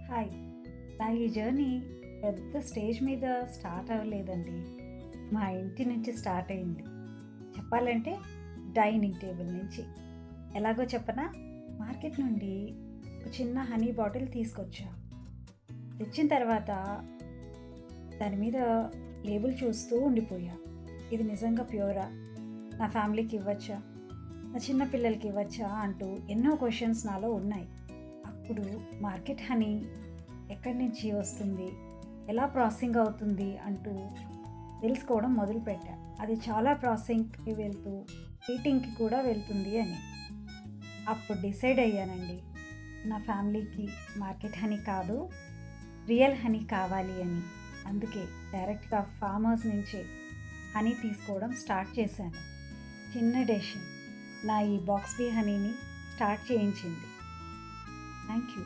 Hi! నా ఈ journey పెద్ద స్టేజ్ మీద స్టార్ట్ అవ్వలేదండి. మా ఇంటి నుంచి స్టార్ట్ అయింది. చెప్పాలంటే డైనింగ్ టేబుల్ నుంచి. ఎలాగో చెప్పనా? మార్కెట్ నుండి ఒక చిన్న హనీ బాటిల్ తీసుకొచ్చా. తెచ్చిన తర్వాత దాని మీద లేబుల్ చూస్తూ ఉండిపోయా. ఇది నిజంగా ప్యూరా? నా ఫ్యామిలీకి ఇవ్వచ్చా? నా చిన్న పిల్లలకి ఇవ్వచ్చా? అంటూ ఎన్నో క్వెషన్స్ నాలో ఉన్నాయి. అప్పుడు మార్కెట్ హనీ ఎక్కడి నుంచి వస్తుంది, ఎలా ప్రాసెసింగ్ అవుతుంది అంటూ తెలుసుకోవడం మొదలుపెట్టా. అది చాలా ప్రాసెసింగ్కి వెళ్తూ హీటింగ్కి కూడా వెళ్తుంది అని. అప్పుడు డిసైడ్ అయ్యానండి, నా ఫ్యామిలీకి మార్కెట్ హనీ కాదు, రియల్ హనీ కావాలి అని. అందుకే డైరెక్ట్గా ఫార్మర్స్ నుంచే హనీ తీసుకోవడం స్టార్ట్ చేశాను. చిన్న డెసిషన్ నా ఈ బాక్స్ బీ హనీని స్టార్ట్ చేయించింది. Thank you.